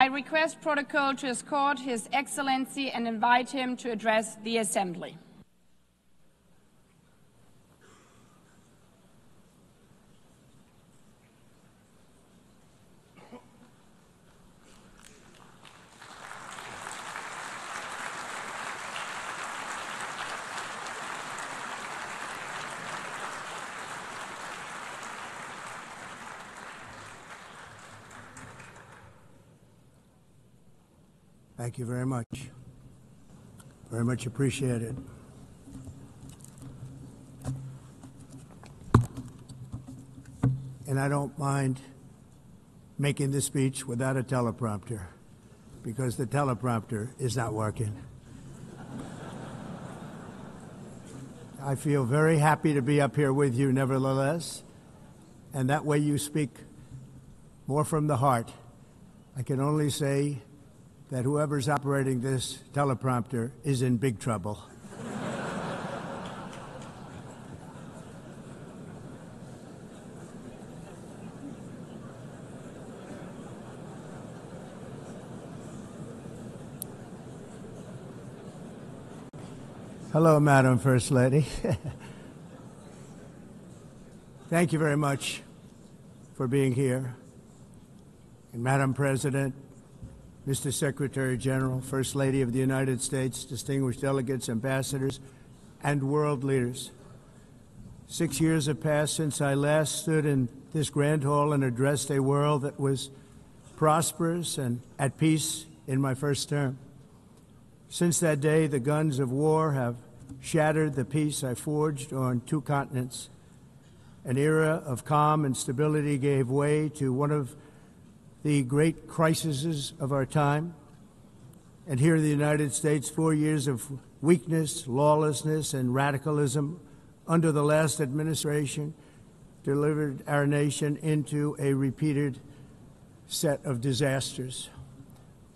request protocol to escort His Excellency and invite him to address the Assembly. Thank you very much. Very much appreciated. And I don't mind making the speech without a teleprompter, because the teleprompter is not working. I feel very happy to be up here with you nevertheless, and that way you speak more from the heart. I can only say that whoever's operating this teleprompter is in big trouble. Hello, Madam First Lady. Thank you very much for being here. And Madam President, Mr. Secretary General, First Lady of the United States, distinguished delegates, ambassadors, and world leaders. 6 years have passed since I last stood in this grand hall and addressed a world that was prosperous and at peace in my first term. Since that day, the guns of war have shattered the peace I forged on 2 continents. An era of calm and stability gave way to one of the great crises of our time. And here in the United States, 4 years of weakness, lawlessness, and radicalism under the last administration delivered our nation into a repeated set of disasters.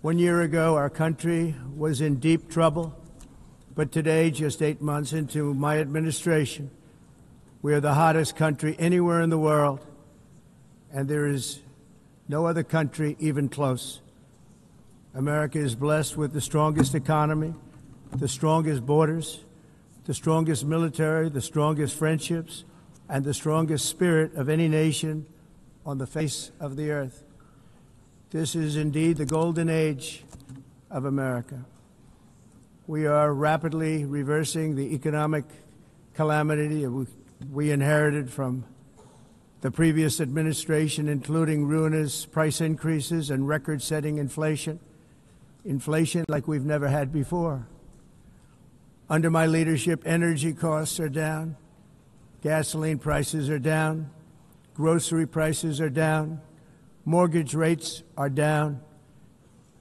1 year ago, our country was in deep trouble, but today, just 8 months into my administration, we are the hottest country anywhere in the world, and there is no other country even close. America is blessed with the strongest economy, the strongest borders, the strongest military, the strongest friendships, and the strongest spirit of any nation on the face of the earth. This is indeed the golden age of America. We are rapidly reversing the economic calamity we inherited from the previous administration, including ruinous price increases and record-setting inflation like we've never had before. Under my leadership, energy costs are down, gasoline prices are down, grocery prices are down, mortgage rates are down,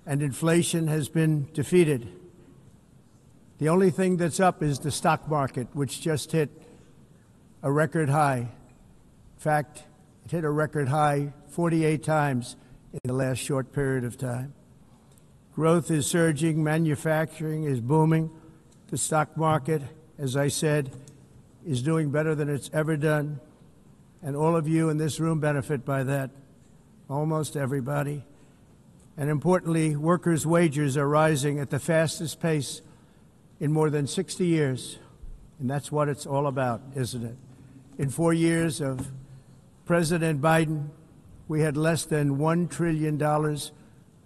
and inflation has been defeated. The only thing that's up is the stock market, which just hit a record high. In fact, it hit a record high 48 times in the last short period of time. Growth is surging, manufacturing is booming. The stock market, as I said, is doing better than it's ever done. And all of you in this room benefit by that, almost everybody. And importantly, workers' wages are rising at the fastest pace in more than 60 years. And that's what it's all about, isn't it? In 4 years of President Biden, we had less than $1 trillion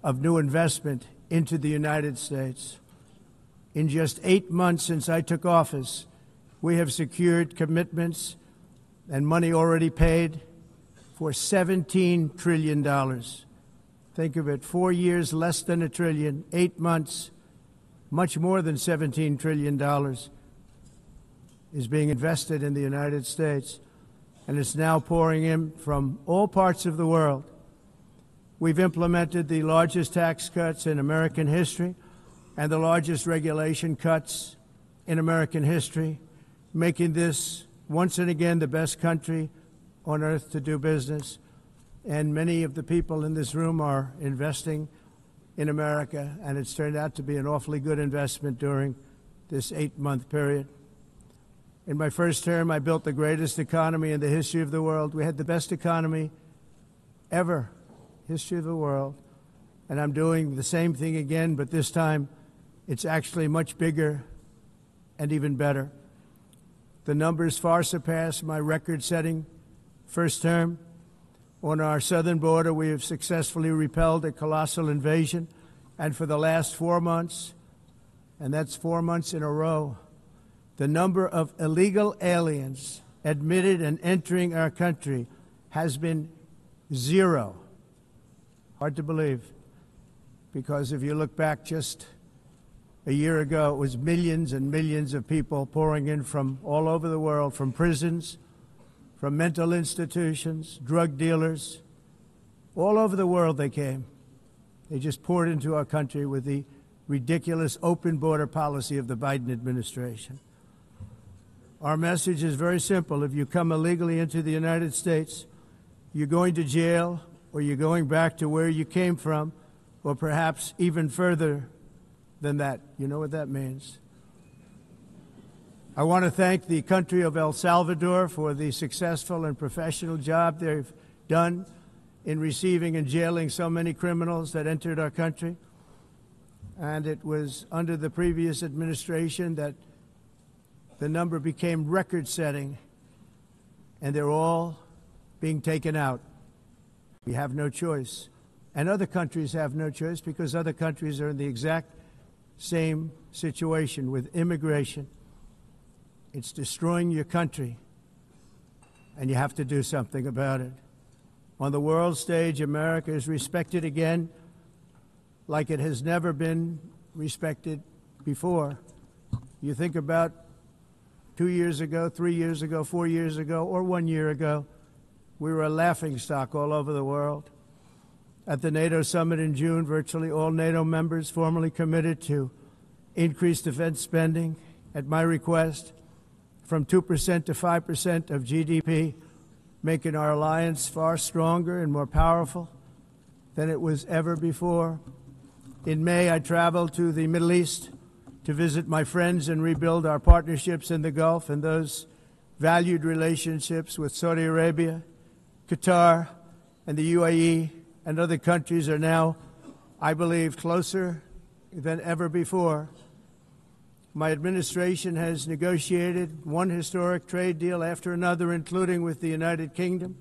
of new investment into the United States. In just 8 months since I took office, we have secured commitments and money already paid for $17 trillion. Think of it, 4 years, less than $1 trillion, 8 months, much more than $17 trillion is being invested in the United States. And it's now pouring in from all parts of the world. We've implemented the largest tax cuts in American history and the largest regulation cuts in American history, making this once and again the best country on earth to do business. And many of the people in this room are investing in America, and it's turned out to be an awfully good investment during this 8-month period. In my first term, I built the greatest economy in the history of the world. We had the best economy ever, history of the world. and I'm doing the same thing again, but this time it's actually much bigger and even better. The numbers far surpass my record-setting first term. On our southern border, we have successfully repelled a colossal invasion, and for the last 4 months, and that's 4 months in a row, the number of illegal aliens admitted and entering our country has been 0. Hard to believe, because if you look back just a year ago, it was millions and millions of people pouring in from all over the world, from prisons, from mental institutions, drug dealers. All over the world they came. They just poured into our country with the ridiculous open border policy of the Biden administration. Our message is very simple. If you come illegally into the United States, you're going to jail, or you're going back to where you came from, or perhaps even further than that. You know what that means. I want to thank the country of El Salvador for the successful and professional job they've done in receiving and jailing so many criminals that entered our country. And it was under the previous administration that the number became record-setting, and they're all being taken out. We have no choice. And other countries have no choice, because other countries are in the exact same situation with immigration. It's destroying your country, and you have to do something about it. On the world stage, America is respected again like it has never been respected before. You think about 2 years ago, 3 years ago, 4 years ago, or 1 year ago, we were a laughingstock all over the world. At the NATO summit in June, virtually all NATO members formally committed to increase defense spending at my request from 2% to 5% of GDP, making our alliance far stronger and more powerful than it was ever before. In May, I traveled to the Middle East to visit my friends and rebuild our partnerships in the Gulf and those valued relationships with Saudi Arabia, Qatar, and the UAE, and other countries are now, I believe, closer than ever before. My administration has negotiated one historic trade deal after another, including with the United Kingdom,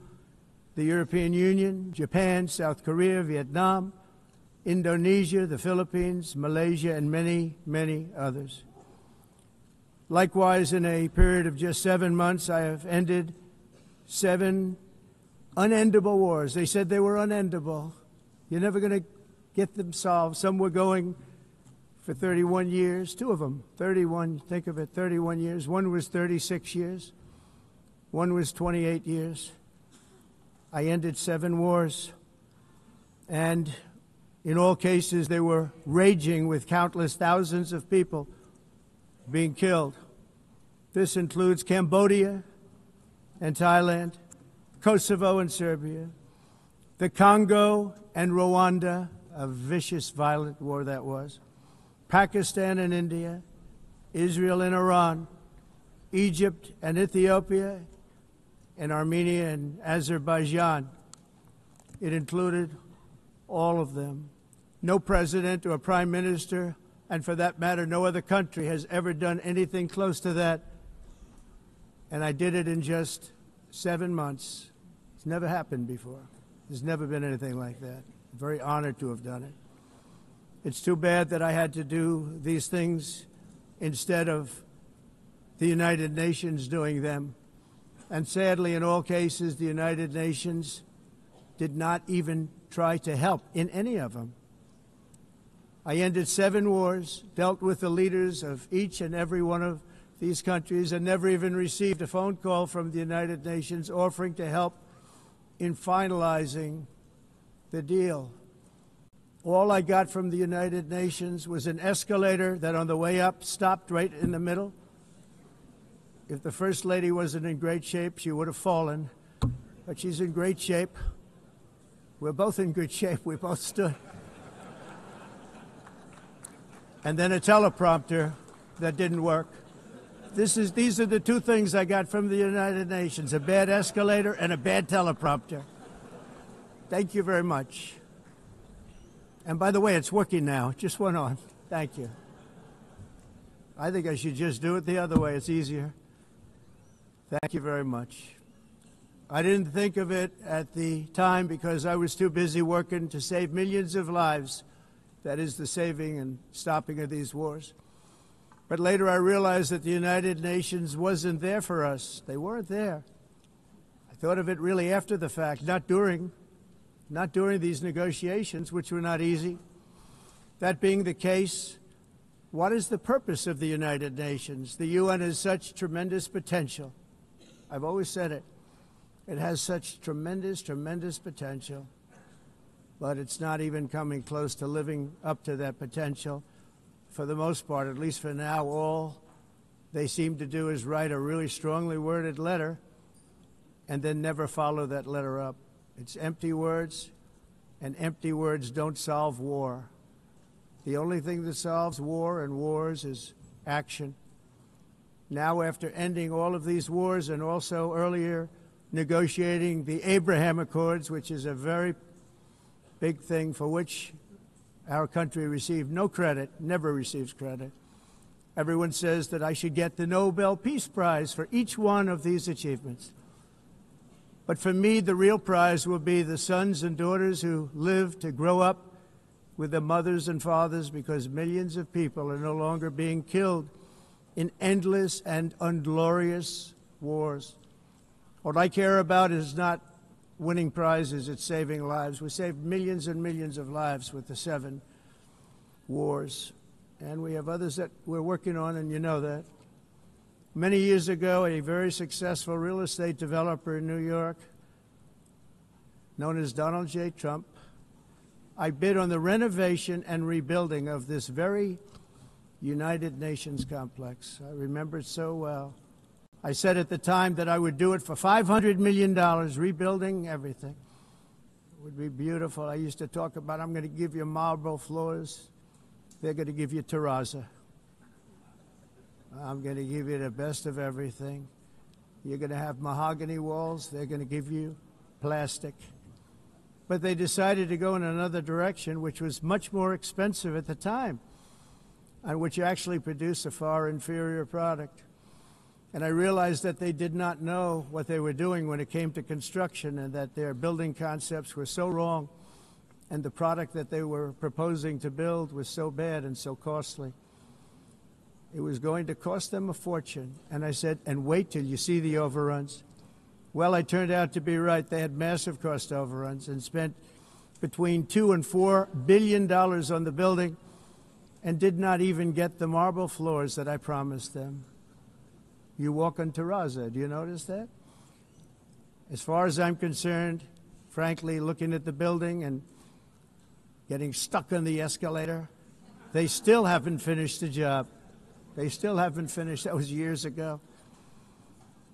the European Union, Japan, South Korea, Vietnam, Indonesia, the Philippines, Malaysia, and many, many others. Likewise, in a period of just 7 months, I have ended 7 unendable wars. They said they were unendable. You're never going to get them solved. Some were going for 31 years, 2 of them, 31, think of it, 31 years. One was 36 years. One was 28 years. I ended 7 wars. And in all cases, they were raging with countless thousands of people being killed. This includes Cambodia and Thailand, Kosovo and Serbia, the Congo and Rwanda, a vicious, violent war that was, Pakistan and India, Israel and Iran, Egypt and Ethiopia, and Armenia and Azerbaijan. It included all of them. No president or prime minister, and for that matter, no other country has ever done anything close to that. And I did it in just 7 months. It's never happened before. There's never been anything like that. I'm very honored to have done it. It's too bad that I had to do these things instead of the United Nations doing them. And sadly, in all cases, the United Nations did not even try to help in any of them. I ended 7 wars, dealt with the leaders of each and every one of these countries, and never even received a phone call from the United Nations offering to help in finalizing the deal. All I got from the United Nations was an escalator that on the way up stopped right in the middle. If the First Lady wasn't in great shape, she would have fallen, but she's in great shape. We're both in good shape. We both stood. And then a teleprompter that didn't work. These are the 2 things I got from the United Nations, a bad escalator and a bad teleprompter. Thank you very much. And by the way, it's working now. It just went on. Thank you. I think I should just do it the other way. It's easier. Thank you very much. I didn't think of it at the time because I was too busy working to save millions of lives. That is the saving and stopping of these wars. But later I realized that the United Nations wasn't there for us. They weren't there. I thought of it really after the fact, not during these negotiations, which were not easy. That being the case, what is the purpose of the United Nations? The UN has such tremendous potential. I've always said it. It has such tremendous, tremendous potential, but it's not even coming close to living up to that potential. For the most part, at least for now, all they seem to do is write a really strongly worded letter and then never follow that letter up. It's empty words, and empty words don't solve war. The only thing that solves war and wars is action. Now, after ending all of these wars and also earlier negotiating the Abraham Accords, which is a very big thing for which our country received no credit, never receives credit. Everyone says that I should get the Nobel Peace Prize for each one of these achievements. But for me, the real prize will be the sons and daughters who live to grow up with their mothers and fathers, because millions of people are no longer being killed in endless and unglorious wars. What I care about is not winning prizes, it's saving lives. We saved millions and millions of lives with the 7 wars. And we have others that we're working on, and you know that. Many years ago, a very successful real estate developer in New York, known as Donald J. Trump, I bid on the renovation and rebuilding of this very United Nations complex. I remember it so well. I said at the time that I would do it for $500 million, rebuilding everything. It would be beautiful. I used to talk about, I'm going to give you marble floors. They're going to give you terrazzo. I'm going to give you the best of everything. You're going to have mahogany walls. They're going to give you plastic. But they decided to go in another direction, which was much more expensive at the time, and which actually produced a far inferior product. And I realized that they did not know what they were doing when it came to construction, and that their building concepts were so wrong, and the product that they were proposing to build was so bad and so costly. It was going to cost them a fortune. And I said, and wait till you see the overruns. Well, I turned out to be right. They had massive cost overruns and spent between $2 and $4 billion on the building and did not even get the marble floors that I promised them. You walk on terrazzo. Do you notice that? As far as I'm concerned, frankly, looking at the building and getting stuck on the escalator, they still haven't finished the job. They still haven't finished. That was years ago.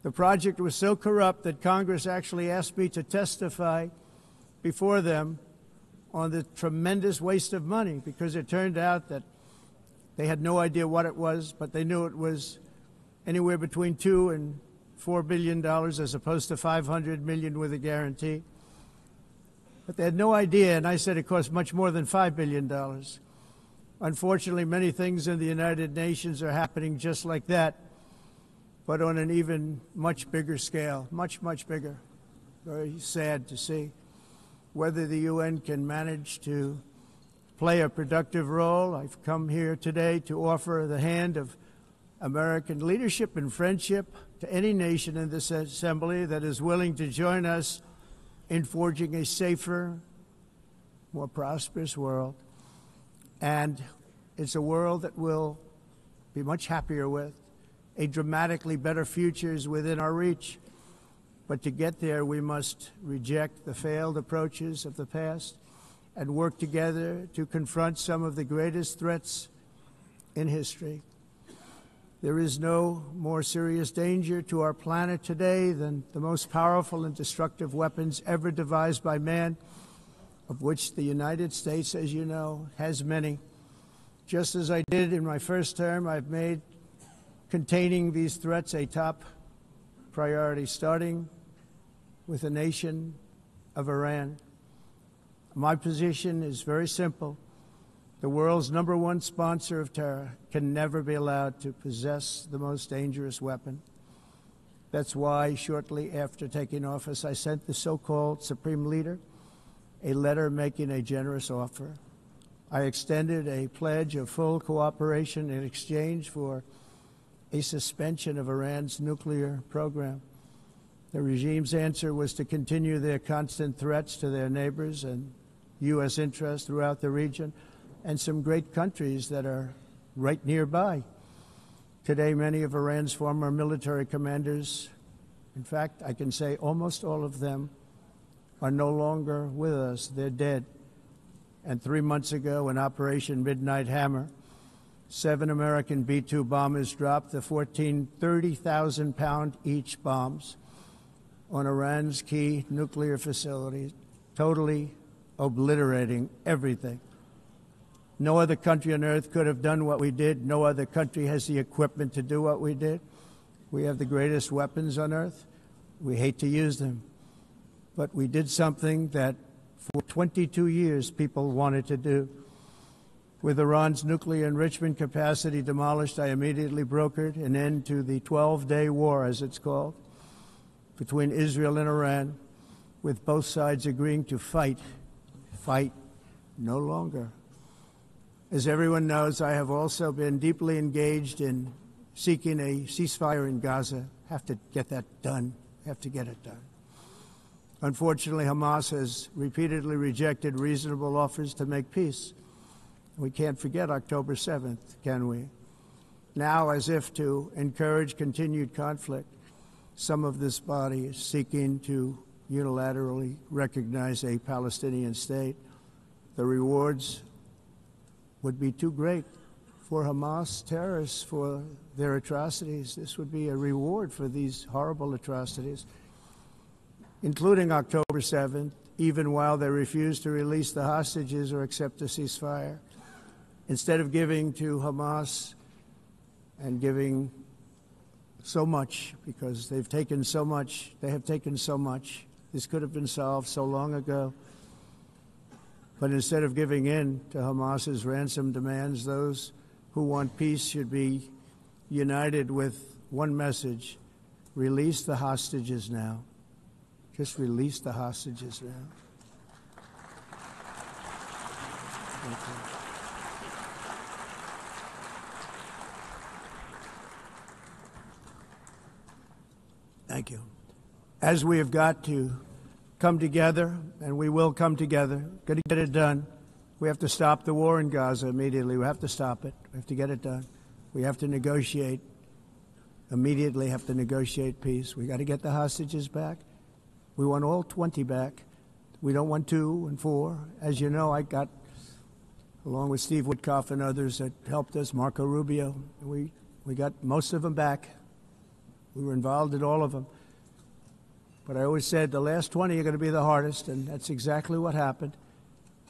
The project was so corrupt that Congress actually asked me to testify before them on the tremendous waste of money, because it turned out that they had no idea what it was, but they knew it was anywhere between $2 and $4 billion as opposed to $500 million with a guarantee. But they had no idea, and I said it cost much more than $5 billion. Unfortunately, many things in the United Nations are happening just like that, but on an even much bigger scale, much, much bigger. Very sad to see. Whether the UN can manage to play a productive role, I've come here today to offer the hand of American leadership and friendship to any nation in this assembly that is willing to join us in forging a safer, more prosperous world. And it's a world that we'll be much happier with. A dramatically better future is within our reach. But to get there, we must reject the failed approaches of the past and work together to confront some of the greatest threats in history. There is no more serious danger to our planet today than the most powerful and destructive weapons ever devised by man, of which the United States, as you know, has many. Just as I did in my first term, I've made containing these threats a top priority, starting with the nation of Iran. My position is very simple. The world's #1 sponsor of terror can never be allowed to possess the most dangerous weapon. That's why, shortly after taking office, I sent the so-called Supreme Leader a letter making a generous offer. I extended a pledge of full cooperation in exchange for a suspension of Iran's nuclear program. The regime's answer was to continue their constant threats to their neighbors and U.S. interests throughout the region and some great countries that are right nearby. Today, many of Iran's former military commanders, in fact, I can say almost all of them, are no longer with us. They're dead. And 3 months ago, in Operation Midnight Hammer, 7 American B-2 bombers dropped the 14 30,000-pound each bombs on Iran's key nuclear facilities, totally obliterating everything. No other country on earth could have done what we did. No other country has the equipment to do what we did. We have the greatest weapons on earth. We hate to use them. But we did something that for 22 years people wanted to do. With Iran's nuclear enrichment capacity demolished, I immediately brokered an end to the 12-day war, as it's called, between Israel and Iran, with both sides agreeing to fight no longer. As everyone knows, I have also been deeply engaged in seeking a ceasefire in Gaza. Have to get that done. Have to get it done. Unfortunately, Hamas has repeatedly rejected reasonable offers to make peace. We can't forget October 7th, can we? Now, as if to encourage continued conflict, some of this body is seeking to unilaterally recognize a Palestinian state. The rewards would be too great for Hamas terrorists for their atrocities. This would be a reward for these horrible atrocities, including October 7th, even while they refuse to release the hostages or accept a ceasefire. Instead of giving to Hamas and giving so much, because they've taken so much, they have taken so much. This could have been solved so long ago. But instead of giving in to Hamas's ransom demands, those who want peace should be united with one message: release the hostages now. Just release the hostages now. Thank you. Thank you. As we have got to come together, and we will come together, got to get it done. We have to stop the war in Gaza immediately. We have to stop it. We have to get it done. We have to negotiate, immediately have to negotiate peace. We got to get the hostages back. We want all 20 back. We don't want 2 and 4. As you know, I got, along with Steve Witkoff and others that helped us, Marco Rubio, we got most of them back. We were involved in all of them. But I always said the last 20 are going to be the hardest, and that's exactly what happened.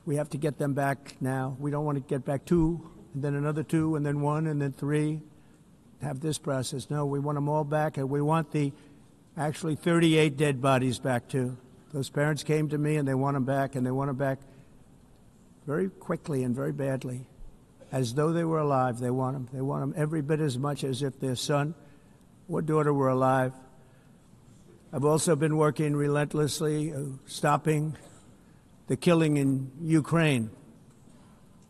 We have to get them back now. We don't want to get back 2, and then another 2, and then 1, and then 3. Have this process. No, we want them all back, and we want the actually 38 dead bodies back, too. Those parents came to me, and they want them back, and they want them back very quickly and very badly, as though they were alive. They want them. They want them every bit as much as if their son or daughter were alive. I've also been working relentlessly, stopping the killing in Ukraine.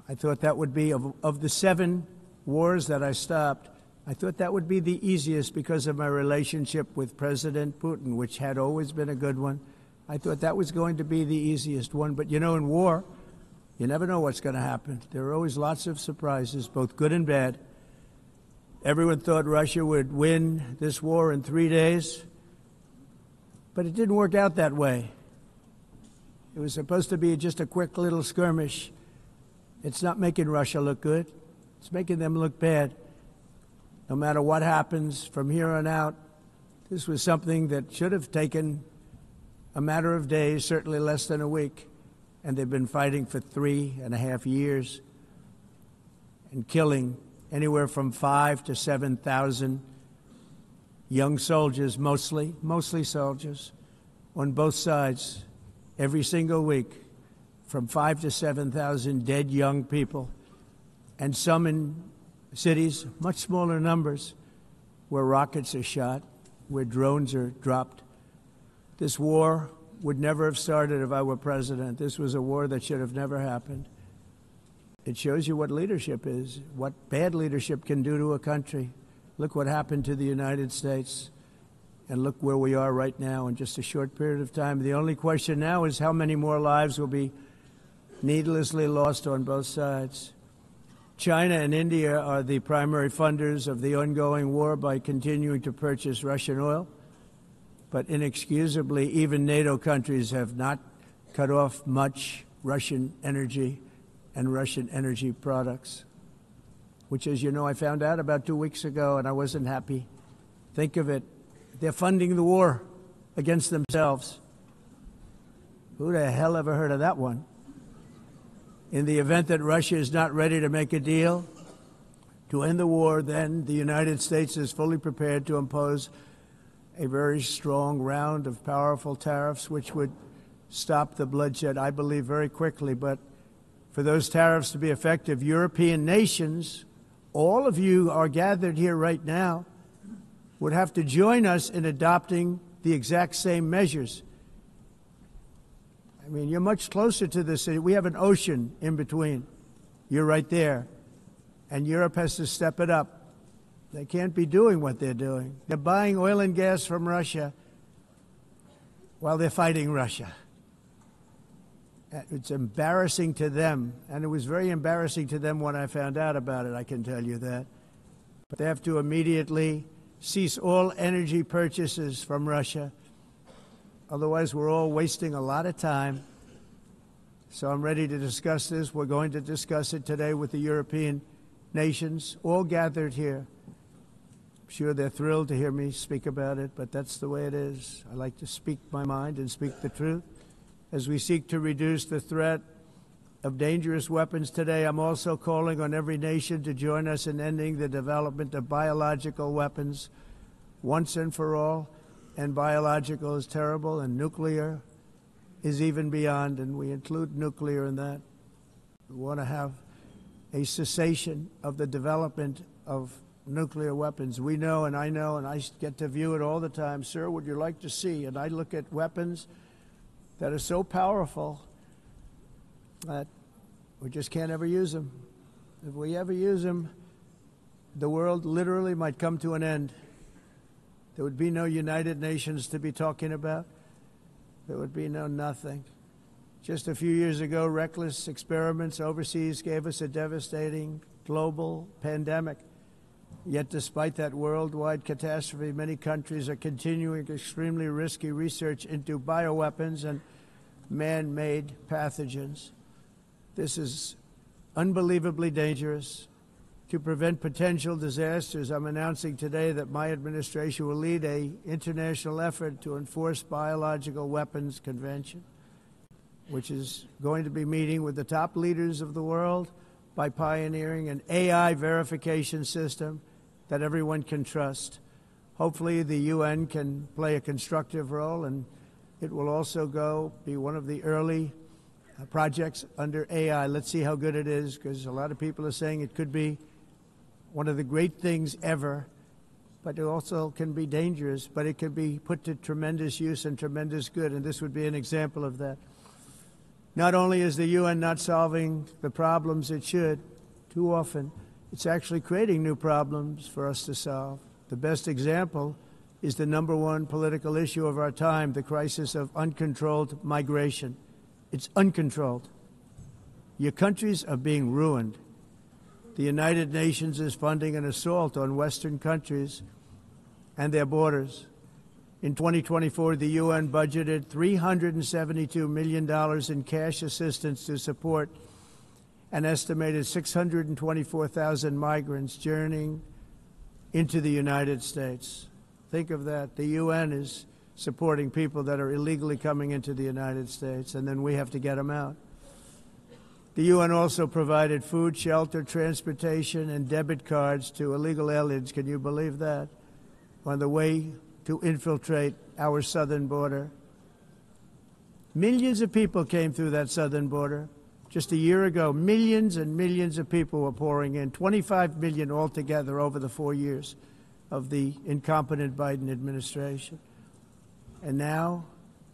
I thought that would be, of the 7 wars that I stopped, I thought that would be the easiest because of my relationship with President Putin, which had always been a good one. I thought that was going to be the easiest one. But, you know, in war, you never know what's going to happen. There are always lots of surprises, both good and bad. Everyone thought Russia would win this war in 3 days. But it didn't work out that way. It was supposed to be just a quick little skirmish. It's not making Russia look good. It's making them look bad. No matter what happens from here on out, this was something that should have taken a matter of days, certainly less than a week. And they've been fighting for 3.5 years and killing anywhere from 5,000 to 7,000 young soldiers, mostly soldiers, on both sides, every single week. from 5,000 to 7,000 dead young people, and some in cities, much smaller numbers, where rockets are shot, where drones are dropped. This war would never have started if I were president. This was a war that should have never happened. It shows you what leadership is, what bad leadership can do to a country. Look what happened to the United States, and look where we are right now in just a short period of time. The only question now is how many more lives will be needlessly lost on both sides. China and India are the primary funders of the ongoing war by continuing to purchase Russian oil. But inexcusably, even NATO countries have not cut off much Russian energy and Russian energy products, which, as you know, I found out about 2 weeks ago, and I wasn't happy. Think of it. They're funding the war against themselves. Who the hell ever heard of that one? In the event that Russia is not ready to make a deal to end the war, then the United States is fully prepared to impose a very strong round of powerful tariffs, which would stop the bloodshed, I believe, very quickly. But for those tariffs to be effective, European nations, all of you are gathered here right now, would have to join us in adopting the exact same measures. I mean, you're much closer to this. We have an ocean in between. You're right there. And Europe has to step it up. They can't be doing what they're doing. They're buying oil and gas from Russia while they're fighting Russia. It's embarrassing to them, and it was very embarrassing to them when I found out about it, I can tell you that. But they have to immediately cease all energy purchases from Russia. Otherwise, we're all wasting a lot of time. So I'm ready to discuss this. We're going to discuss it today with the European nations, all gathered here. I'm sure they're thrilled to hear me speak about it, but that's the way it is. I like to speak my mind and speak the truth. As we seek to reduce the threat of dangerous weapons today, I'm also calling on every nation to join us in ending the development of biological weapons once and for all. And biological is terrible, and nuclear is even beyond, and we include nuclear in that. We want to have a cessation of the development of nuclear weapons. We know, and I get to view it all the time. Sir, would you like to see? And I look at weapons that are so powerful that we just can't ever use them. If we ever use them, the world literally might come to an end. There would be no United Nations to be talking about. There would be no nothing. Just a few years ago, reckless experiments overseas gave us a devastating global pandemic. Yet despite that worldwide catastrophe, many countries are continuing extremely risky research into bioweapons and man-made pathogens. This is unbelievably dangerous. To prevent potential disasters, I'm announcing today that my administration will lead an international effort to enforce biological weapons convention, which is going to be meeting with the top leaders of the world by pioneering an AI verification system that everyone can trust. Hopefully the UN can play a constructive role, and it will also be one of the early projects under AI. Let's see how good it is, because a lot of people are saying it could be one of the great things ever, but it also can be dangerous, but it can be put to tremendous use and tremendous good, and this would be an example of that. Not only is the UN not solving the problems it should, too often, it's actually creating new problems for us to solve. The best example is the #1 political issue of our time, the crisis of uncontrolled migration. It's uncontrolled. Your countries are being ruined. The United Nations is funding an assault on Western countries and their borders. In 2024, the UN budgeted $372 million in cash assistance to support an estimated 624,000 migrants journeying into the United States. Think of that. The UN is supporting people that are illegally coming into the United States, and then we have to get them out. The UN also provided food, shelter, transportation, and debit cards to illegal aliens. Can you believe that? On the way to infiltrate our southern border. Millions of people came through that southern border. Just a year ago, millions and millions of people were pouring in, 25 million altogether over the 4 years of the incompetent Biden administration. And now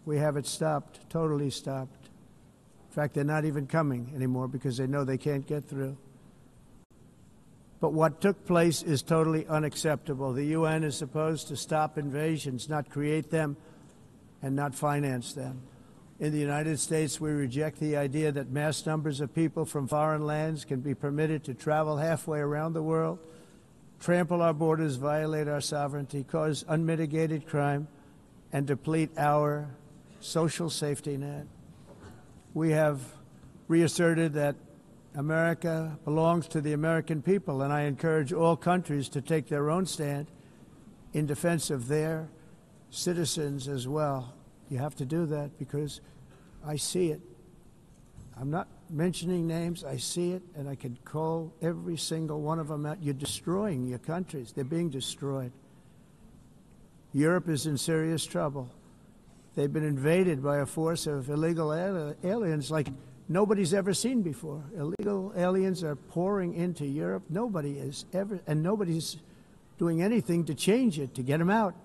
we have it stopped, totally stopped. In fact, they're not even coming anymore because they know they can't get through. But what took place is totally unacceptable. The UN is supposed to stop invasions, not create them and not finance them. In the United States, we reject the idea that mass numbers of people from foreign lands can be permitted to travel halfway around the world, trample our borders, violate our sovereignty, cause unmitigated crime, and deplete our social safety net. We have reasserted that America belongs to the American people, and I encourage all countries to take their own stand in defense of their citizens as well. You have to do that because I see it. I'm not mentioning names. I see it, and I can call every single one of them out. You're destroying your countries. They're being destroyed. Europe is in serious trouble. They've been invaded by a force of illegal aliens like nobody's ever seen before. Illegal aliens are pouring into Europe. Nobody is ever, and nobody's doing anything to change it, to get them out.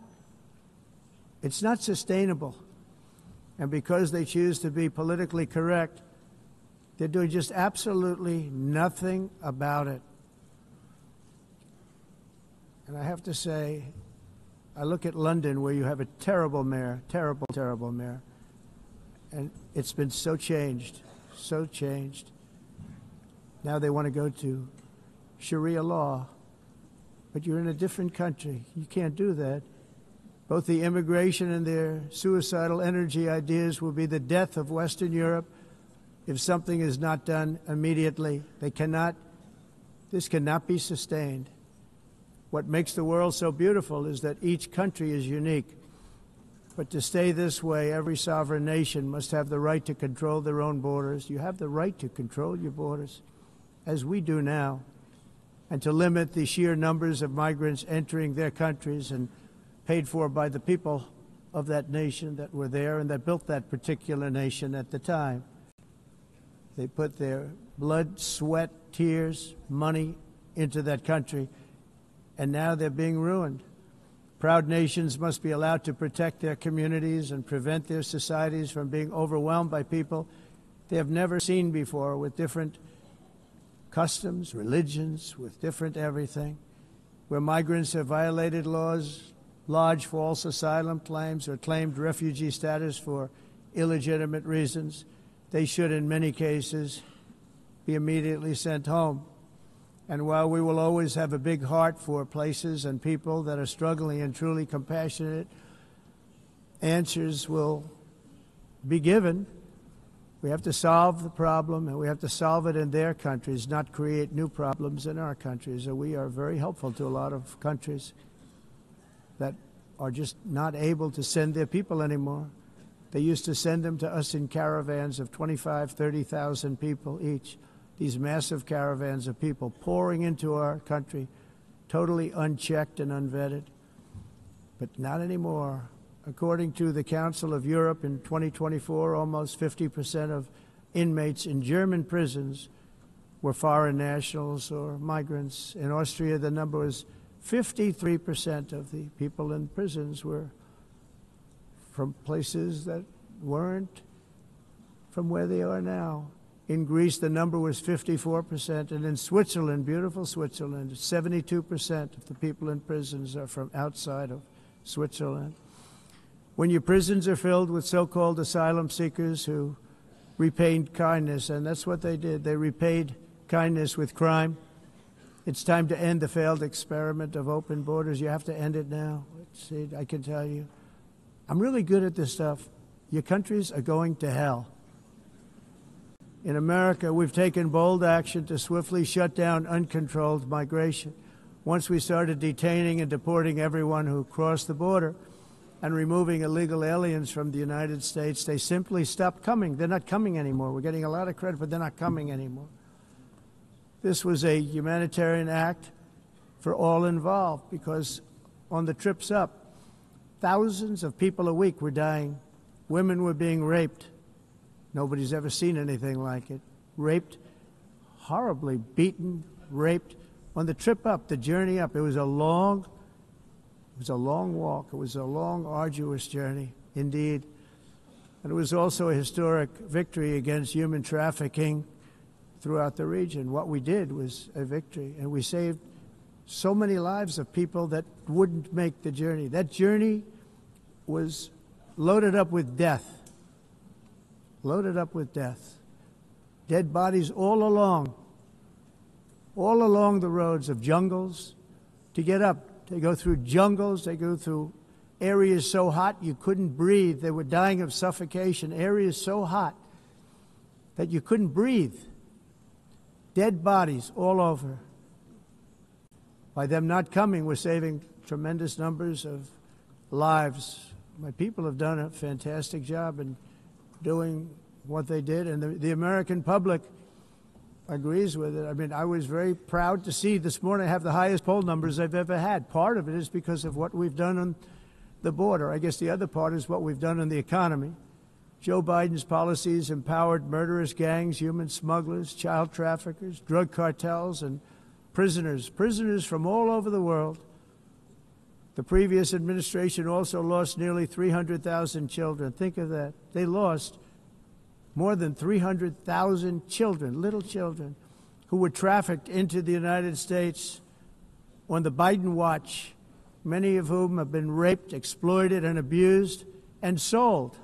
It's not sustainable. And because they choose to be politically correct, they're doing just absolutely nothing about it. And I have to say, I look at London where you have a terrible mayor, terrible, terrible mayor. And it's been so changed, so changed. Now they want to go to Sharia law. But you're in a different country. You can't do that. Both the immigration and their suicidal energy ideas will be the death of Western Europe if something is not done immediately. This cannot be sustained. What makes the world so beautiful is that each country is unique. But to stay this way, every sovereign nation must have the right to control their own borders. You have the right to control your borders, as we do now, and to limit the sheer numbers of migrants entering their countries and paid for by the people of that nation that were there and that built that particular nation at the time. They put their blood, sweat, tears, money into that country, and now they're being ruined. Proud nations must be allowed to protect their communities and prevent their societies from being overwhelmed by people they have never seen before, with different customs, religions, with different everything. Where migrants have violated laws, lodged false asylum claims, or claimed refugee status for illegitimate reasons, they should, in many cases, be immediately sent home. And while we will always have a big heart for places and people that are struggling and truly compassionate, answers will be given. We have to solve the problem, and we have to solve it in their countries, not create new problems in our countries. And we are very helpful to a lot of countries that are just not able to send their people anymore. They used to send them to us in caravans of 25,000, 30,000 people each. These massive caravans of people pouring into our country, totally unchecked and unvetted. But not anymore. According to the Council of Europe in 2024, almost 50% of inmates in German prisons were foreign nationals or migrants. In Austria, the number was 53% of the people in prisons were from places that weren't from where they are now. In Greece, the number was 54%, and in Switzerland, beautiful Switzerland, 72% of the people in prisons are from outside of Switzerland. When your prisons are filled with so-called asylum seekers who repaid kindness, and that's what they did, they repaid kindness with crime, it's time to end the failed experiment of open borders. You have to end it now. See, I can tell you, I'm really good at this stuff. Your countries are going to hell. In America, we've taken bold action to swiftly shut down uncontrolled migration. Once we started detaining and deporting everyone who crossed the border and removing illegal aliens from the United States, they simply stopped coming. They're not coming anymore. We're getting a lot of credit, but they're not coming anymore. This was a humanitarian act for all involved because on the trips up, thousands of people a week were dying. Women were being raped. Nobody's ever seen anything like it. Raped, horribly beaten, raped. On the trip up, the journey up, it was a long walk. It was a long, arduous journey, indeed. And it was also a historic victory against human trafficking throughout the region. What we did was a victory, and we saved so many lives of people that wouldn't make the journey. That journey was loaded up with death. Loaded up with death. Dead bodies all along the roads of jungles to get up. They go through jungles, they go through areas so hot you couldn't breathe. They were dying of suffocation. Areas so hot that you couldn't breathe. Dead bodies all over. By them not coming, we're saving tremendous numbers of lives. My people have done a fantastic job in doing what they did, and the American public agrees with it. I mean, I was very proud to see this morning I have the highest poll numbers I've ever had. Part of it is because of what we've done on the border. I guess the other part is what we've done in the economy. Joe Biden's policies empowered murderous gangs, human smugglers, child traffickers, drug cartels, and prisoners from all over the world. The previous administration also lost nearly 300,000 children. Think of that. They lost more than 300,000 children, little children, who were trafficked into the United States on the Biden watch, many of whom have been raped, exploited, and abused, and sold.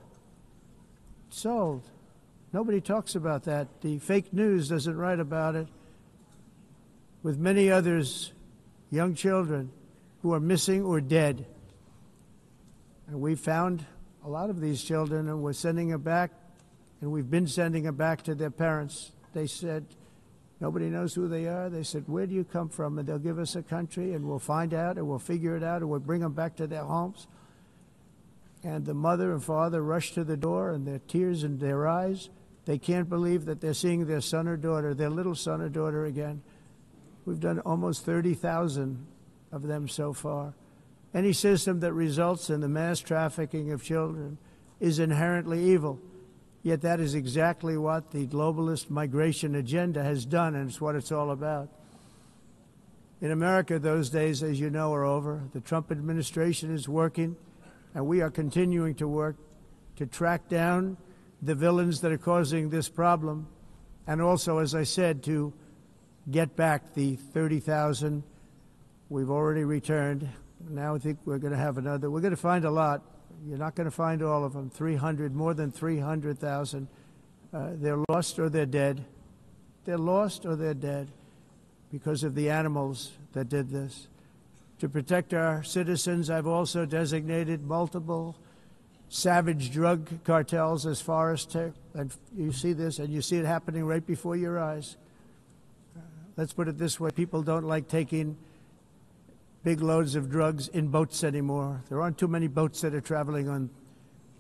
Sold. Nobody talks about that. The fake news doesn't write about it. With many others, young children who are missing or dead. And we found a lot of these children, and we're sending them back, and we've been sending them back to their parents. They said, nobody knows who they are. They said, where do you come from? And they'll give us a country, and we'll find out, and we'll figure it out, and we'll bring them back to their homes. And the mother and father rush to the door, and their tears in their eyes. They can't believe that they're seeing their son or daughter, their little son or daughter again. We've done almost 30,000 of them so far. Any system that results in the mass trafficking of children is inherently evil. Yet that is exactly what the globalist migration agenda has done, and it's what it's all about. In America, those days, as you know, are over. The Trump administration is working, and we are continuing to work to track down the villains that are causing this problem, and also, as I said, to get back the 30,000 we've already returned. Now I think we're going to have another. We're going to find a lot. You're not going to find all of them. 300, more than 300,000. They're lost or they're dead. They're lost or they're dead because of the animals that did this. To protect our citizens, I've also designated multiple savage drug cartels as far as and you see this, and you see it happening right before your eyes. Let's put it this way. People don't like taking big loads of drugs in boats anymore. There aren't too many boats that are traveling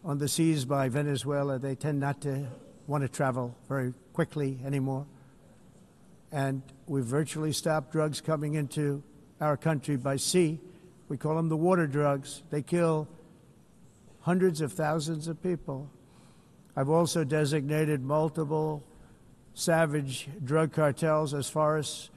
on the seas by Venezuela. They tend not to want to travel very quickly anymore. And we've virtually stopped drugs coming into our country by sea. We call them the water drugs. They kill hundreds of thousands of people. I've also designated multiple savage drug cartels as far as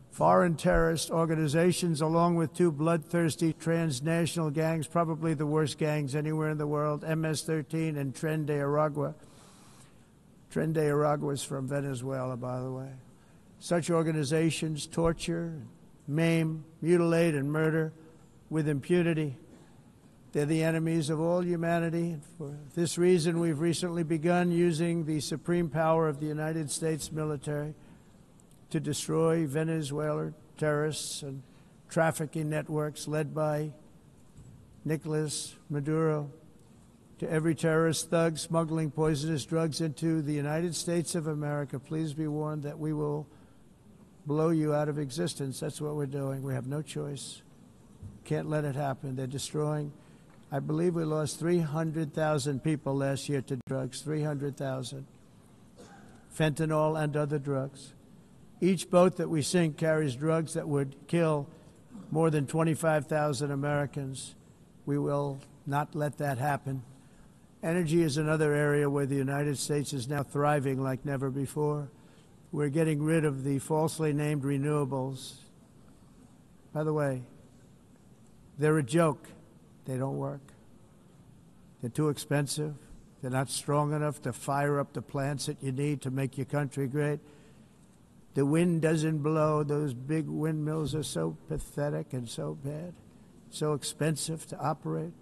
foreign terrorist organizations, along with two bloodthirsty transnational gangs, probably the worst gangs anywhere in the world, MS-13 and Tren de Aragua. Tren de Aragua is from Venezuela, by the way. Such organizations torture, maim, mutilate, and murder with impunity. They're the enemies of all humanity. And for this reason, we've recently begun using the supreme power of the United States military to destroy Venezuelan terrorists and trafficking networks led by Nicolas Maduro. To every terrorist thug smuggling poisonous drugs into the United States of America, please be warned that we will blow you out of existence. That's what we're doing. We have no choice. Can't let it happen. They're destroying. I believe we lost 300,000 people last year to drugs, 300,000. Fentanyl and other drugs. Each boat that we sink carries drugs that would kill more than 25,000 Americans. We will not let that happen. Energy is another area where the United States is now thriving like never before. We're getting rid of the falsely named renewables. By the way, they're a joke. They don't work. They're too expensive. They're not strong enough to fire up the plants that you need to make your country great. The wind doesn't blow. Those big windmills are so pathetic and so bad, so expensive to operate.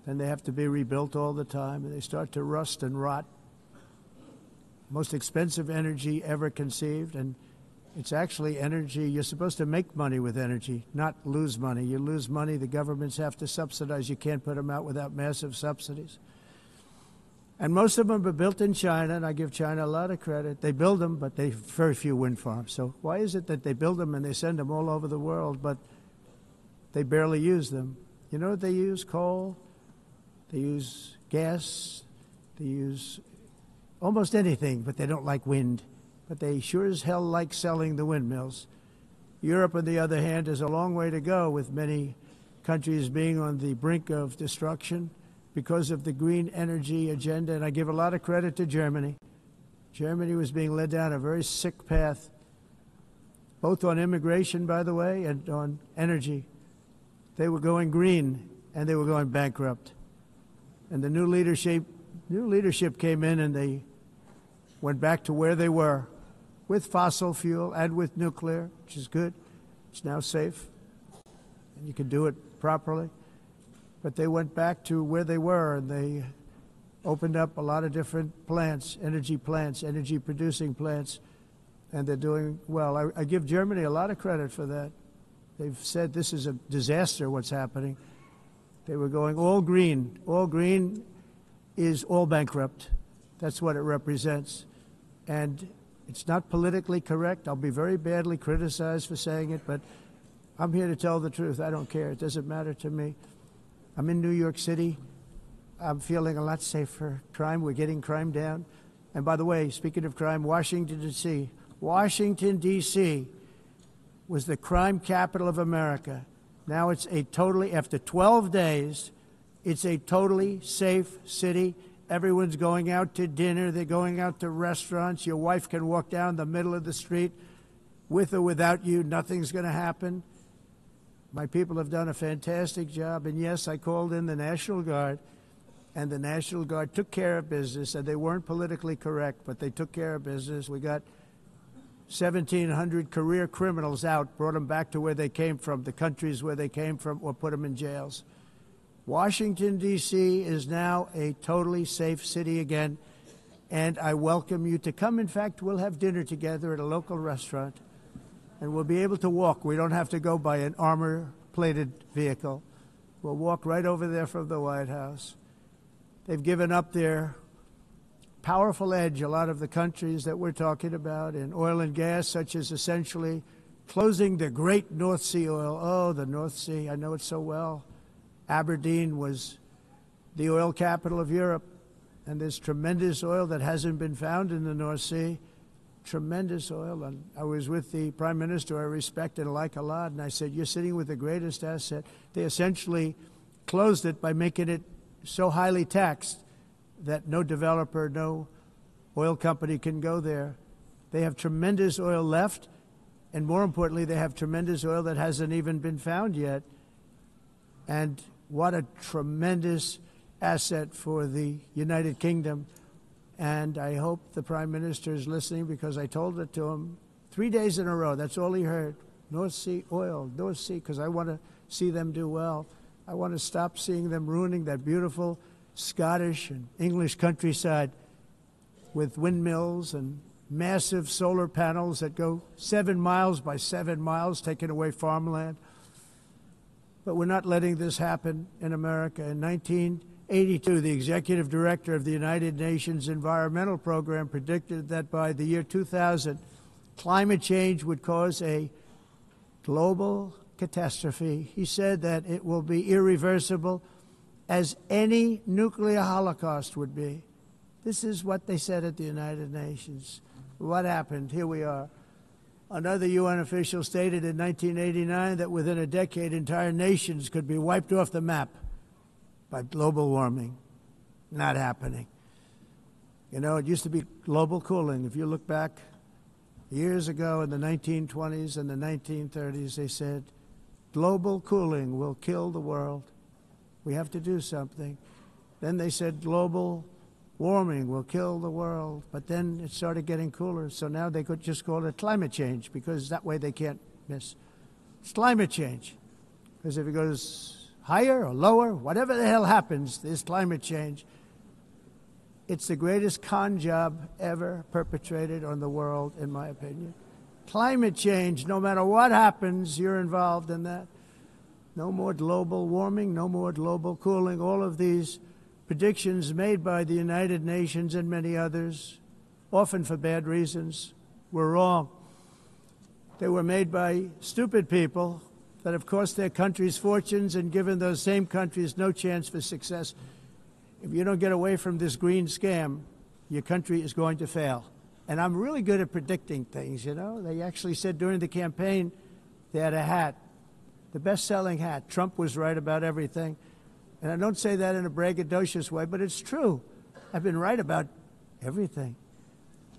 And they have to be rebuilt all the time, and they start to rust and rot. Most expensive energy ever conceived, and it's actually energy. You're supposed to make money with energy, not lose money. You lose money, the governments have to subsidize. You can't put them out without massive subsidies. And most of them are built in China, and I give China a lot of credit. They build them, but they have very few wind farms. So why is it that they build them and they send them all over the world, but they barely use them? You know what they use? Coal. They use gas. They use almost anything, but they don't like wind. But they sure as hell like selling the windmills. Europe, on the other hand, has a long way to go, with many countries being on the brink of destruction because of the green energy agenda. And I give a lot of credit to Germany. Germany was being led down a very sick path, both on immigration, by the way, and on energy. They were going green, and they were going bankrupt. And the new leadership came in, and they went back to where they were, with fossil fuel and with nuclear, which is good. It's now safe, and you can do it properly. But they went back to where they were, and they opened up a lot of different plants, energy-producing plants, and they're doing well. I give Germany a lot of credit for that. They've said this is a disaster, what's happening. They were going all green. All green is all bankrupt. That's what it represents. And it's not politically correct. I'll be very badly criticized for saying it, but I'm here to tell the truth. I don't care. It doesn't matter to me. I'm in New York City. I'm feeling a lot safer. Crime, we're getting crime down. And by the way, speaking of crime, Washington, D.C. Washington, D.C. was the crime capital of America. Now it's a totally, after 12 days, it's a totally safe city. Everyone's going out to dinner. They're going out to restaurants. Your wife can walk down the middle of the street with or without you. Nothing's going to happen. My people have done a fantastic job. And yes, I called in the National Guard, and the National Guard took care of business, and they weren't politically correct, but they took care of business. We got 1,700 career criminals out, brought them back to where they came from, the countries where they came from, or put them in jails. Washington, D.C. is now a totally safe city again, and I welcome you to come. In fact, we'll have dinner together at a local restaurant, and we'll be able to walk. We don't have to go by an armor-plated vehicle. We'll walk right over there from the White House. They've given up their powerful edge, a lot of the countries that we're talking about, in oil and gas, such as essentially closing the great North Sea oil. Oh, the North Sea, I know it so well. Aberdeen was the oil capital of Europe, and there's tremendous oil that hasn't been found in the North Sea, tremendous oil. And I was with the Prime Minister I respect and like a lot, and I said, you're sitting with the greatest asset. They essentially closed it by making it so highly taxed that no developer, no oil company can go there. They have tremendous oil left, and more importantly, they have tremendous oil that hasn't even been found yet. And what a tremendous asset for the United Kingdom. And I hope the Prime Minister is listening, because I told it to him 3 days in a row. That's all he heard. North Sea oil, North Sea, because I want to see them do well. I want to stop seeing them ruining that beautiful Scottish and English countryside with windmills and massive solar panels that go 7 miles by 7 miles, taking away farmland. But we're not letting this happen in America. In 1982, the executive director of the United Nations Environmental Program predicted that by the year 2000, climate change would cause a global catastrophe. He said that it will be irreversible, as any nuclear holocaust would be. This is what they said at the United Nations. What happened? Here we are. Another UN official stated in 1989 that within a decade, entire nations could be wiped off the map by global warming. Not happening. You know, it used to be global cooling. If you look back years ago in the 1920s and the 1930s, they said, global cooling will kill the world. We have to do something. Then they said global warming will kill the world. But then it started getting cooler. So now they could just call it climate change, because that way they can't miss. It's climate change. Because if it goes higher or lower, whatever the hell happens, there's climate change. It's the greatest con job ever perpetrated on the world, in my opinion. Climate change, no matter what happens, you're involved in that. No more global warming, no more global cooling. All of these predictions made by the United Nations and many others, often for bad reasons, were wrong. They were made by stupid people that have cost their countries fortunes and given those same countries no chance for success. If you don't get away from this green scam, your country is going to fail. And I'm really good at predicting things, you know. They actually said during the campaign they had a hat, the best-selling hat. Trump was right about everything. And I don't say that in a braggadocious way, but it's true. I've been right about everything.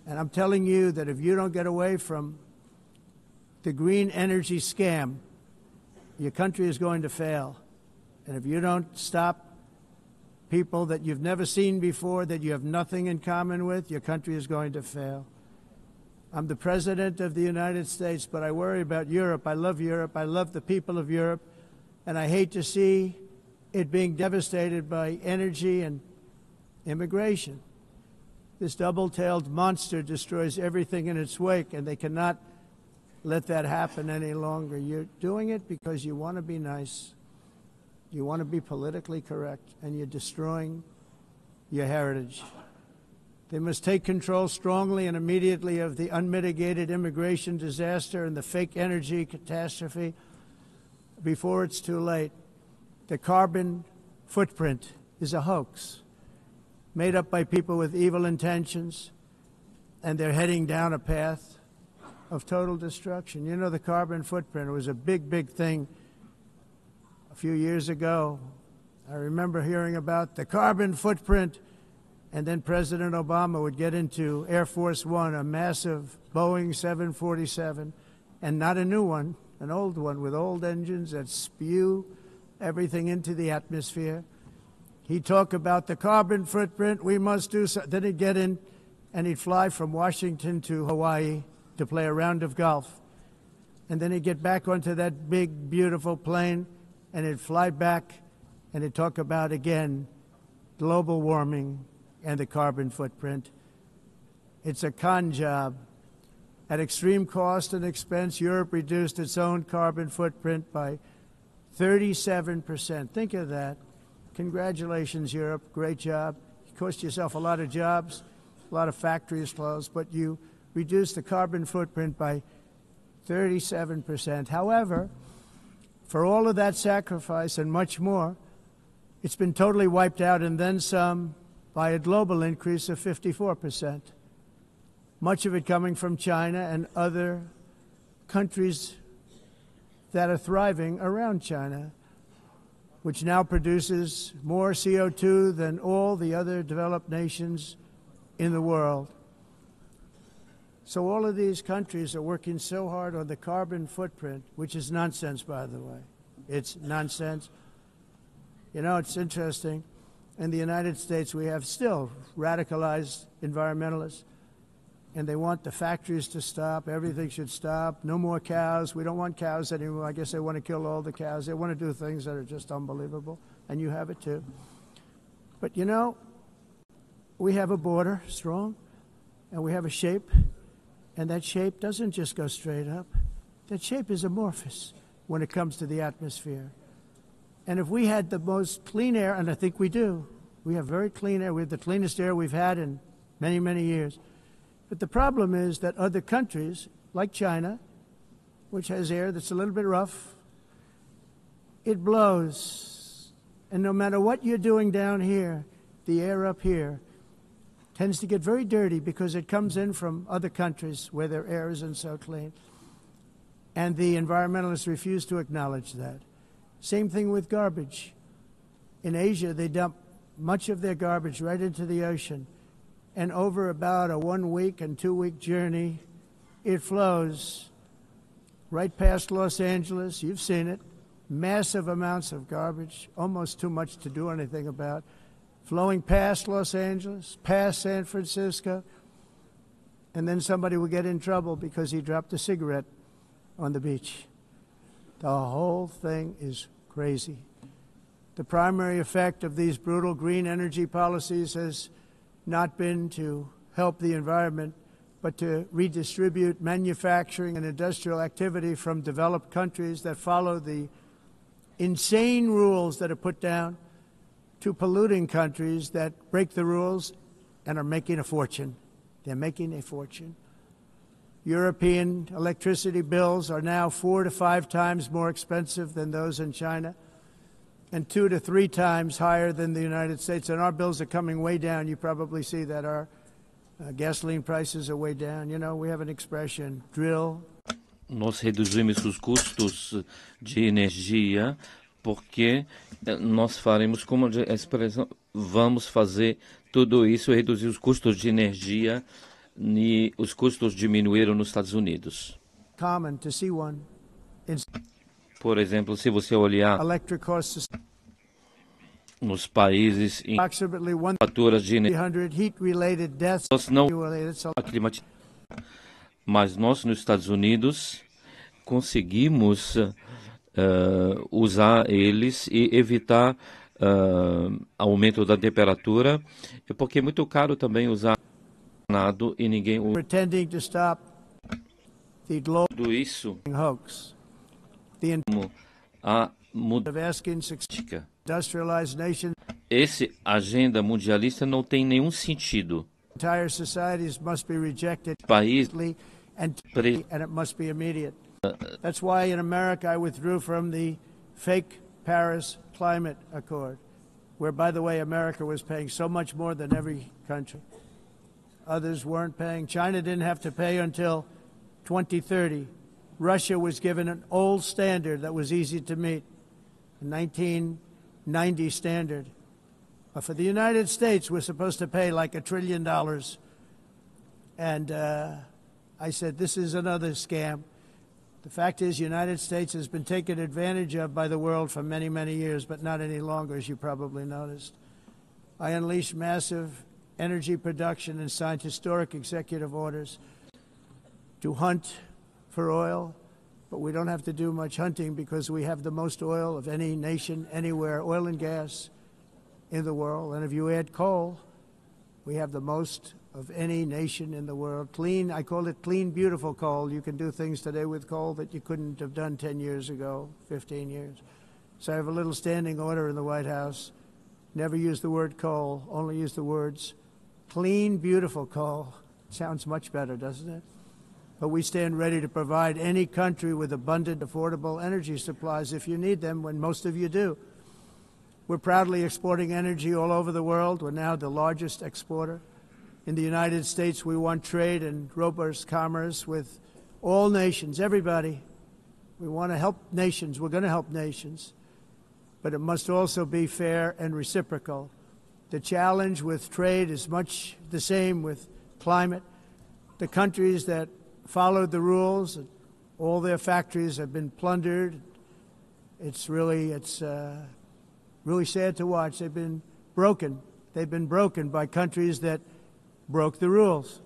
And I'm telling you that if you don't get away from the green energy scam, your country is going to fail. And if you don't stop people that you've never seen before, that you have nothing in common with, your country is going to fail. I'm the President of the United States, but I worry about Europe. I love Europe. I love the people of Europe. And I hate to see it being devastated by energy and immigration. This double-tailed monster destroys everything in its wake, and they cannot let that happen any longer. You're doing it because you want to be nice. You want to be politically correct, and you're destroying your heritage. They must take control strongly and immediately of the unmitigated immigration disaster and the fake energy catastrophe before it's too late. The carbon footprint is a hoax made up by people with evil intentions, and they're heading down a path of total destruction. You know, the carbon footprint was a big, big thing a few years ago. I remember hearing about the carbon footprint, and then President Obama would get into Air Force One, a massive Boeing 747, and not a new one, an old one with old engines that spew everything into the atmosphere. He'd talk about the carbon footprint, we must do so. Then he'd get in and he'd fly from Washington to Hawaii to play a round of golf. And then he'd get back onto that big, beautiful plane and he'd fly back and he'd talk about, again, global warming and the carbon footprint. It's a con job. At extreme cost and expense, Europe reduced its own carbon footprint by 37%. Think of that. Congratulations, Europe. Great job. You cost yourself a lot of jobs, a lot of factories closed, but you reduced the carbon footprint by 37%. However, for all of that sacrifice and much more, it's been totally wiped out and then some by a global increase of 54%. Much of it coming from China and other countries that are thriving around China, which now produces more CO2 than all the other developed nations in the world. So all of these countries are working so hard on the carbon footprint, which is nonsense, by the way. It's nonsense. You know, it's interesting. In the United States, we have still radicalized environmentalists, and they want the factories to stop. Everything should stop. No more cows. We don't want cows anymore. I guess they want to kill all the cows. They want to do things that are just unbelievable, and you have it too. But, you know, we have a border, strong, and we have a shape, and that shape doesn't just go straight up. That shape is amorphous when it comes to the atmosphere. And if we had the most clean air, and I think we do, we have very clean air. We have the cleanest air we've had in many, many years. But the problem is that other countries, like China, which has air that's a little bit rough, it blows. And no matter what you're doing down here, the air up here tends to get very dirty because it comes in from other countries where their air isn't so clean. And the environmentalists refuse to acknowledge that. Same thing with garbage. In Asia, they dump much of their garbage right into the ocean. And over about a 1 week and 2 week journey, it flows right past Los Angeles. You've seen it. Massive amounts of garbage, almost too much to do anything about, flowing past Los Angeles, past San Francisco, and then somebody will get in trouble because he dropped a cigarette on the beach. The whole thing is crazy. The primary effect of these brutal green energy policies has not been to help the environment, but to redistribute manufacturing and industrial activity from developed countries that follow the insane rules that are put down to polluting countries that break the rules and are making a fortune. They're making a fortune. European electricity bills are now 4 to 5 times more expensive than those in China, and 2 to 3 times higher than the United States. And our bills are coming way down. You probably see that our gasoline prices are way down. You know, we have an expression, drill. Nós reduzimos os custos de energia porque nós faremos, como a expressão, vamos fazer tudo isso, reduzir os custos de energia, e os custos diminuíram nos Estados Unidos. Por exemplo, se você olhar nos países em faturas de energia, nós não mas nós nos Estados Unidos conseguimos usar eles e evitar aumento da temperatura, porque é muito caro também usar nada e ninguém usa. Tudo isso a mudança. Esse agenda mundialista não tem nenhum sentido. País and it must be immediate. That's why in America I withdrew from the fake Paris Climate Accord, where, by the way, America was paying so much more than every country. Others weren't paying. China didn't have to pay until 2030. Russia was given an old standard that was easy to meet, a 1990 standard. But for the United States, we're supposed to pay like $1 trillion. And I said, this is another scam. The fact is, the United States has been taken advantage of by the world for many, many years, but not any longer, as you probably noticed. I unleashed massive energy production and signed historic executive orders to hunt for oil, but we don't have to do much hunting because we have the most oil of any nation anywhere, oil and gas in the world. And if you add coal, we have the most of any nation in the world. Clean, I call it clean, beautiful coal. You can do things today with coal that you couldn't have done 10 years ago, 15 years. So I have a little standing order in the White House. Never use the word coal, only use the words clean, beautiful coal. Sounds much better, doesn't it? But we stand ready to provide any country with abundant, affordable energy supplies if you need them, when most of you do. We're proudly exporting energy all over the world. We're now the largest exporter. In the United States, we want trade and robust commerce with all nations, everybody. We want to help nations. We're going to help nations. But it must also be fair and reciprocal. The challenge with trade is much the same with climate. The countries that followed the rules, all their factories have been plundered. It's really sad to watch. They've been broken. They've been broken by countries that broke the rules.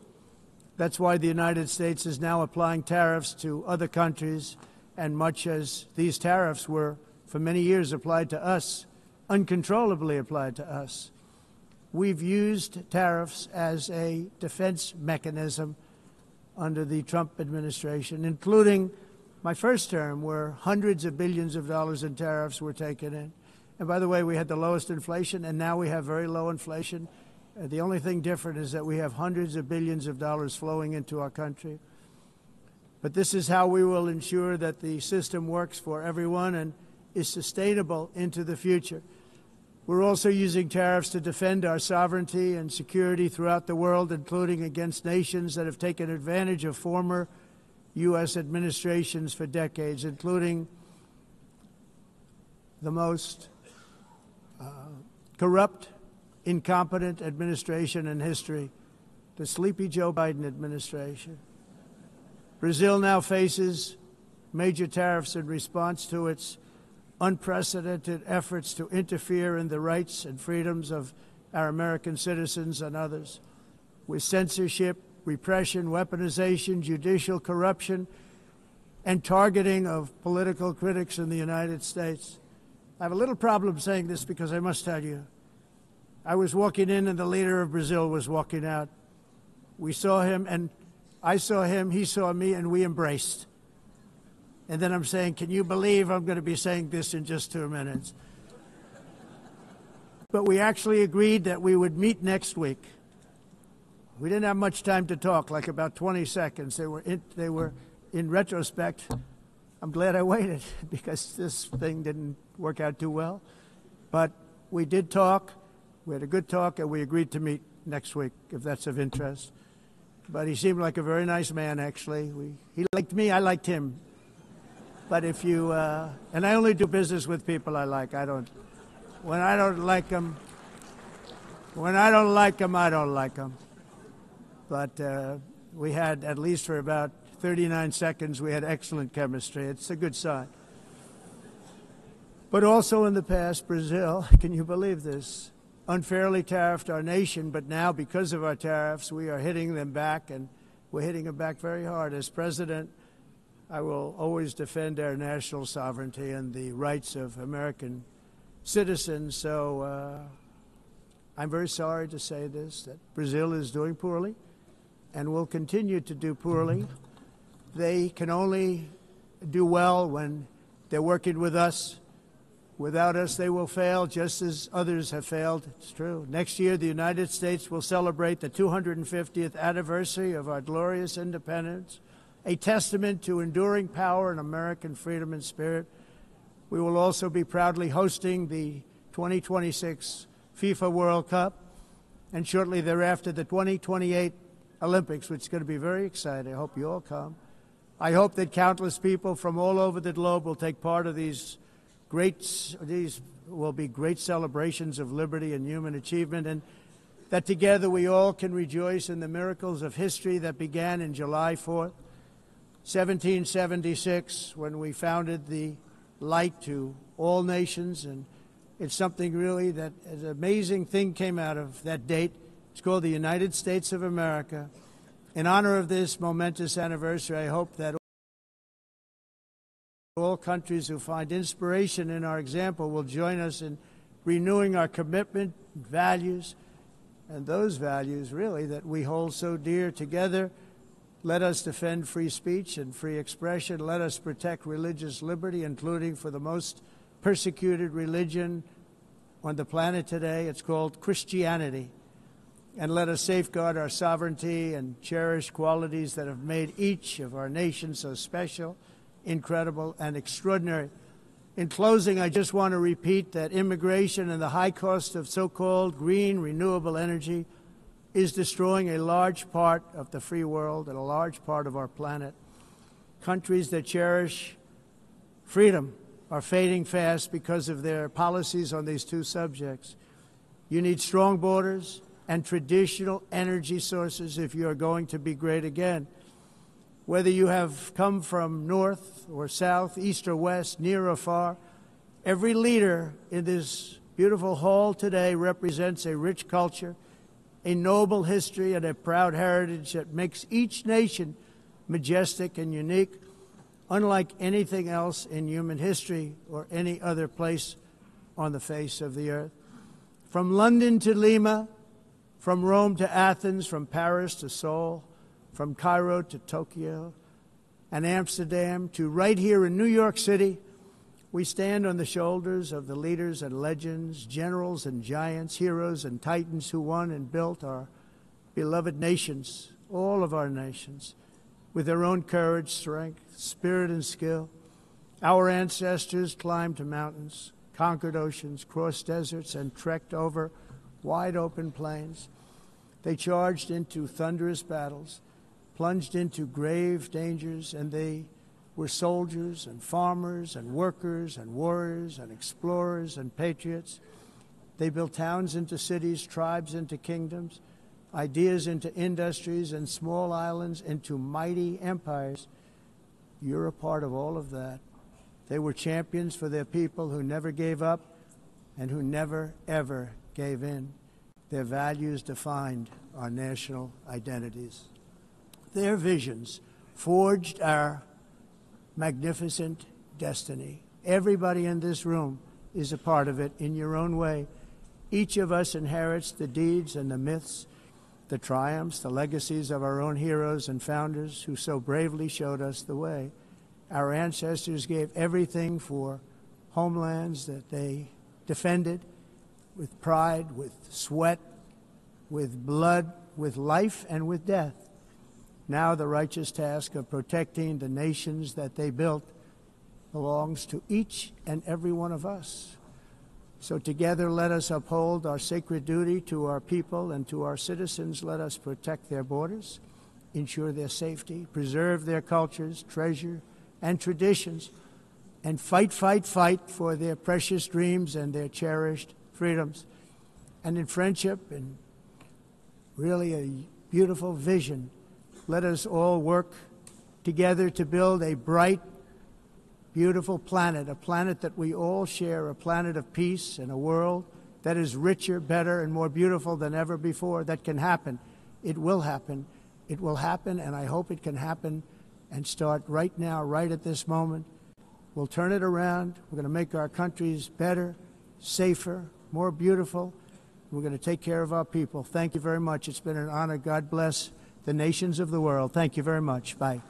That's why the United States is now applying tariffs to other countries, and much as these tariffs were for many years applied to us, uncontrollably applied to us. We've used tariffs as a defense mechanism under the Trump administration, including my first term, where hundreds of billions of dollars in tariffs were taken in. And by the way, we had the lowest inflation, and now we have very low inflation. The only thing different is that we have hundreds of billions of dollars flowing into our country. But this is how we will ensure that the system works for everyone and is sustainable into the future. We're also using tariffs to defend our sovereignty and security throughout the world, including against nations that have taken advantage of former U.S. administrations for decades, including the most corrupt incompetent administration in history, the sleepy Joe Biden administration. Brazil now faces major tariffs in response to its unprecedented efforts to interfere in the rights and freedoms of our American citizens and others, with censorship, repression, weaponization, judicial corruption, and targeting of political critics in the United States. I have a little problem saying this because I must tell you, I was walking in and the leader of Brazil was walking out. We saw him and I saw him, he saw me, and we embraced. And then I'm saying, can you believe I'm going to be saying this in just 2 minutes? But we actually agreed that we would meet next week. We didn't have much time to talk, like about 20 seconds. They were in retrospect, I'm glad I waited because this thing didn't work out too well. But we did talk. We had a good talk, and we agreed to meet next week, if that's of interest. But he seemed like a very nice man, actually. He liked me, I liked him. But if you, and I only do business with people I like. When I don't like them, I don't like them. But we had, at least for about 39 seconds, we had excellent chemistry. It's a good sign. But also in the past, Brazil, can you believe this, unfairly tariffed our nation, but now because of our tariffs, we are hitting them back, and we're hitting them back very hard. As president, I will always defend our national sovereignty and the rights of American citizens. So I'm very sorry to say this, that Brazil is doing poorly and will continue to do poorly. They can only do well when they're working with us. Without us, they will fail, just as others have failed. It's true. Next year, the United States will celebrate the 250th anniversary of our glorious independence, a testament to enduring power and American freedom and spirit. We will also be proudly hosting the 2026 FIFA World Cup, and shortly thereafter, the 2028 Olympics, which is going to be very exciting. I hope you all come. I hope that countless people from all over the globe will take part of these will be great celebrations of liberty and human achievement, and that together we all can rejoice in the miracles of history that began in July 4th, 1776, when we founded the light to all nations. And it's something really that an amazing thing came out of that date. It's called the United States of America. In honor of this momentous anniversary, I hope that all countries who find inspiration in our example will join us in renewing our commitment, values, and those values really that we hold so dear. Together, let us defend free speech and free expression. Let us protect religious liberty, including for the most persecuted religion on the planet today. It's called Christianity. And let us safeguard our sovereignty and cherish qualities that have made each of our nations so special, incredible, and extraordinary. In closing, I just want to repeat that immigration and the high cost of so-called green renewable energy is destroying a large part of the free world and a large part of our planet. Countries that cherish freedom are fading fast because of their policies on these two subjects. You need strong borders and traditional energy sources if you are going to be great again. Whether you have come from north or south, east or west, near or far, every leader in this beautiful hall today represents a rich culture, a noble history, and a proud heritage that makes each nation majestic and unique, unlike anything else in human history or any other place on the face of the earth. From London to Lima, from Rome to Athens, from Paris to Seoul, from Cairo to Tokyo and Amsterdam to right here in New York City, we stand on the shoulders of the leaders and legends, generals and giants, heroes and titans who won and built our beloved nations, all of our nations, with their own courage, strength, spirit, and skill. Our ancestors climbed mountains, conquered oceans, crossed deserts, and trekked over wide open plains. They charged into thunderous battles, plunged into grave dangers, and they were soldiers and farmers and workers and warriors and explorers and patriots. They built towns into cities, tribes into kingdoms, ideas into industries, and small islands into mighty empires. You're a part of all of that. They were champions for their people who never gave up and who never, ever gave in. Their values defined our national identities. Their visions forged our magnificent destiny. Everybody in this room is a part of it in your own way. Each of us inherits the deeds and the myths, the triumphs, the legacies of our own heroes and founders who so bravely showed us the way. Our ancestors gave everything for homelands that they defended with pride, with sweat, with blood, with life, and with death. Now the righteous task of protecting the nations that they built belongs to each and every one of us. So together let us uphold our sacred duty to our people and to our citizens. Let us protect their borders, ensure their safety, preserve their cultures, treasure, and traditions, and fight for their precious dreams and their cherished freedoms. And in friendship and really a beautiful vision, let us all work together to build a bright, beautiful planet, a planet that we all share, a planet of peace and a world that is richer, better, and more beautiful than ever before. That can happen. It will happen. It will happen, and I hope it can happen and start right now, right at this moment. We'll turn it around. We're going to make our countries better, safer, more beautiful. We're going to take care of our people. Thank you very much. It's been an honor. God bless the nations of the world. Thank you very much. Bye.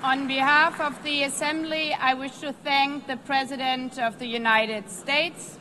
On behalf of the Assembly, I wish to thank the President of the United States,